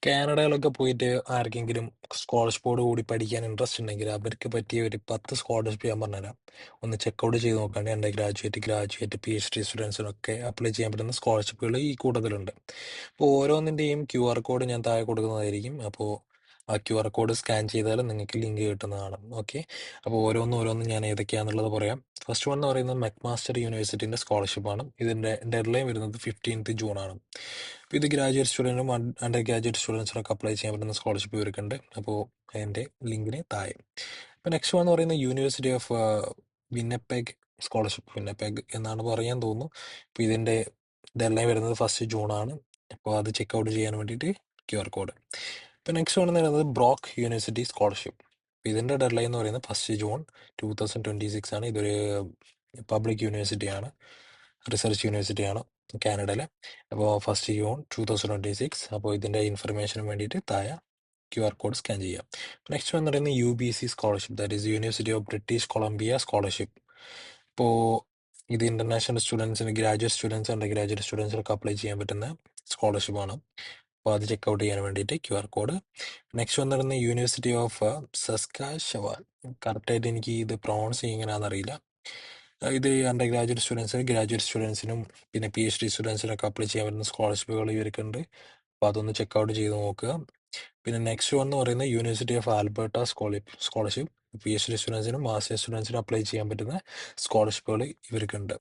കാനഡയിലൊക്കെ പോയിട്ട് ആർക്കെങ്കിലും സ്കോളർഷിപ്പോട് കൂടി പഠിക്കാൻ ഇൻട്രസ്റ്റ് ഉണ്ടെങ്കിൽ അവർക്ക് പറ്റിയ ഒരു 10 സ്കോളർഷിപ്പ് ഞാൻ പറഞ്ഞുതരാം. ഒന്ന് ചെക്കൗട്ട് ചെയ്ത് നോക്കാണ്ട് എൻ്റെ ഗ്രാജുവേറ്റ് PhD സ്റ്റുഡൻസിനൊക്കെ അപ്ലൈ ചെയ്യാൻ പറ്റുന്ന സ്കോളർഷിപ്പുകൾ ഈ കൂട്ടത്തിലുണ്ട്. അപ്പോൾ ഓരോന്നിൻ്റെയും QR കോഡ് ഞാൻ താഴെ കൊടുക്കുന്നതായിരിക്കും. അപ്പോൾ ആ QR കോഡ് സ്കാൻ ചെയ്താൽ നിങ്ങൾക്ക് ലിങ്ക് കിട്ടുന്നതാണ്. ഓക്കെ, അപ്പോൾ ഓരോന്നും ഞാൻ ഏതൊക്കെയാണെന്നുള്ളത് പറയാം. ഫസ്റ്റ് വൺ എന്ന് പറയുന്നത് മെക്മാസ്റ്റർ യൂണിവേഴ്സിറ്റിൻ്റെ സ്കോളർഷിപ്പാണ്. ഇതിൻ്റെ ഡെഡ്ലൈൻ വരുന്നത് 15th ജൂണാണ്. അപ്പോൾ ഇത് ഗ്രാജുവേറ്റ് സ്റ്റുഡൻറ്റും അണ്ടർ ഗ്രാജുവേറ്റ് സ്റ്റുഡൻസിനൊക്കെ അപ്ലൈ ചെയ്യാൻ പറ്റുന്ന സ്കോളർഷിപ്പ് ഇവർക്കുണ്ട്. അപ്പോൾ അതിൻ്റെ ലിങ്കിന് താഴെ. ഇപ്പോൾ നെക്സ്റ്റ് വൺ എന്ന് പറയുന്നത് യൂണിവേഴ്സിറ്റി ഓഫ് വിന്നപ്പെഗ് സ്കോളർഷിപ്പ്. വിന്നപ്പെഗ് എന്നാണ് പറയാൻ തോന്നുന്നു. അപ്പോൾ ഇതിൻ്റെ ഡെഡ്ലൈൻ വരുന്നത് 1st ജൂണാണ്. അപ്പോൾ അത് ചെക്കൗട്ട് ചെയ്യാൻ വേണ്ടിയിട്ട് QR കോഡ്. ഇപ്പോൾ നെക്സ്റ്റ് വൺ എന്ന് പറയുന്നത് ബ്രോക്ക് യൂണിവേഴ്സിറ്റി സ്കോളർഷിപ്പ്. ഇതിൻ്റെ ഡെഡ്ലൈൻ എന്ന് പറയുന്നത് 1st ജൂൺ 2026 ആണ്. ഇതൊരു പബ്ലിക് യൂണിവേഴ്സിറ്റിയാണ്, റിസർച്ച് യൂണിവേഴ്സിറ്റിയാണ് കാനഡയിലെ. അപ്പോൾ 1st ജൂൺ 2026. അപ്പോൾ ഇതിൻ്റെ ഇൻഫർമേഷന് വേണ്ടിയിട്ട് താഴെ QR കോഡ് സ്കാൻ ചെയ്യാം. നെക്സ്റ്റ് എന്ന് പറയുന്നത് UBC scholarship, that is university of British Columbia scholarship. ഇപ്പോൾ ഇത് ഇന്റർനാഷണൽ സ്റ്റുഡൻസിന്, ഗ്രാജുവേറ്റ് സ്റ്റുഡൻസ് അണ്ടർ ഗ്രാജുവേറ്റ് സ്റ്റുഡൻസിനൊക്കെ അപ്ലൈ ചെയ്യാൻ പറ്റുന്ന സ്കോളർഷിപ്പാണ്. അപ്പോൾ അത് ചെക്കൗട്ട് ചെയ്യാൻ വേണ്ടിയിട്ട് QR കോഡ്. നെക്സ്റ്റ് വന്നിരുന്ന യൂണിവേഴ്സിറ്റി ഓഫ് സസ്കാശവാൻ. കറക്റ്റായിട്ട് എനിക്ക് ഇത് പ്രൊണൗൺസ് ചെയ്യാനാണെന്ന് അറിയില്ല. ഇത് അണ്ടർ ഗ്രാജുവേറ്റ് സ്റ്റുഡൻസിനും ഗ്രാജുവേറ്റ് സ്റ്റുഡൻസിനും പിന്നെ PhD സ്റ്റുഡൻസിനൊക്കെ അപ്ലൈ ചെയ്യാൻ പറ്റുന്ന സ്കോളർഷിപ്പുകൾ ഇവർക്കുണ്ട്. അപ്പോൾ അതൊന്ന് ചെക്കൗട്ട് ചെയ്ത് നോക്കുക. പിന്നെ നെക്സ്റ്റ് വൺ എന്ന് പറയുന്നത് university of Alberta scholarship. PhD സ്റ്റുഡൻസിനും മാസ്റ്റേഴ്സ് സ്റ്റുഡൻസിനും അപ്ലൈ ചെയ്യാൻ പറ്റുന്ന സ്കോളർഷിപ്പുകൾ ഇവർക്കുണ്ട്.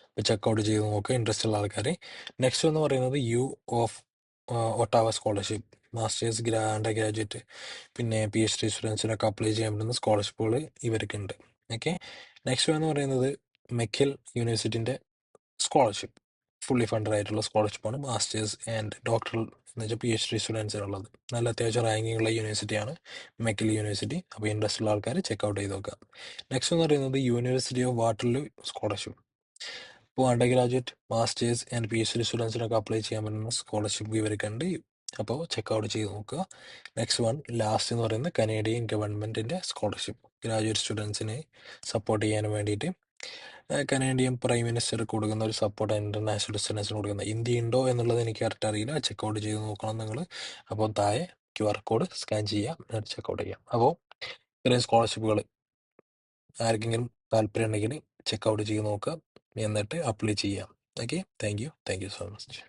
അപ്പോൾ ചെക്കൗട്ട് ചെയ്ത് നോക്കുക ഇൻട്രസ്റ്റ് ഉള്ള ആൾക്കാർ. നെക്സ്റ്റ് എന്ന് പറയുന്നത് of Ottawa scholarship. Masters under graduate പിന്നെ PhD സ്റ്റുഡൻസിനൊക്കെ അപ്ലൈ ചെയ്യാൻ പറ്റുന്ന സ്കോളർഷിപ്പുകൾ ഇവർക്കുണ്ട്. ഓക്കെ, നെക്സ്റ്റ് എന്ന് പറയുന്നത് മെക്കിൽ യൂണിവേഴ്സിറ്റിൻ്റെ സ്കോളർഷിപ്പ്. ഫുള്ളി ഫണ്ടഡ് ആയിട്ടുള്ള സ്കോളർഷിപ്പാണ് മാസ്റ്റേഴ്സ് ആൻഡ് ഡോക്ടറൽ എന്ന് വെച്ചാൽ PhD സ്റ്റുഡൻസിനുള്ളത്. നല്ല അത്യാവശ്യം റാങ്കിങ് ഉള്ള യൂണിവേഴ്സിറ്റിയാണ് മെക്കിൽ യൂണിവേഴ്സിറ്റി. അപ്പോൾ ഇൻട്രസ്റ്റ് ഉള്ള ആൾക്കാർ ചെക്കൗട്ട് ചെയ്ത് നോക്കുക. നെക്സ്റ്റ് എന്ന് പറയുന്നത് യൂണിവേഴ്സിറ്റി ഓഫ് വാട്ടർലൂ സ്കോളർഷിപ്പ്. ഇപ്പോൾ undergraduate masters and PhD സ്റ്റുഡൻസിനൊക്കെ അപ്ലൈ ചെയ്യാൻ പറ്റുന്ന സ്കോളർഷിപ്പ് ഇവർക്കുണ്ട്. അപ്പോൾ ചെക്കൗട്ട് ചെയ്ത് നോക്കുക. നെക്സ്റ്റ് വൺ ലാസ്റ്റ് എന്ന് പറയുന്നത് കനേഡിയൻ ഗവൺമെൻറ്റിൻ്റെ സ്കോളർഷിപ്പ്. ഗ്രാജുവേറ്റ് സ്റ്റുഡൻസിനെ സപ്പോർട്ട് ചെയ്യാൻ വേണ്ടിയിട്ട് കനേഡിയൻ പ്രൈം മിനിസ്റ്റർ കൊടുക്കുന്ന ഒരു സപ്പോർട്ട് ഇന്റർനാഷണൽ സ്റ്റുഡൻസിന് കൊടുക്കുന്ന. ഇന്ത്യ ഉണ്ടോ എന്നുള്ളത് എനിക്ക് കറക്റ്റ് അറിയില്ല. ചെക്കൗട്ട് ചെയ്ത് നോക്കണം നിങ്ങൾ. അപ്പോൾ താഴെ QR കോഡ് സ്കാൻ ചെയ്യാം, ചെക്കൗട്ട് ചെയ്യാം. അപ്പോൾ ഇത്രയും സ്കോളർഷിപ്പുകൾ ആർക്കെങ്കിലും താല്പര്യം ഉണ്ടെങ്കിൽ ചെക്കൗട്ട് ചെയ്ത് നോക്കുക, എന്നിട്ട് അപ്ലൈ ചെയ്യാം. Okay, thank you so much.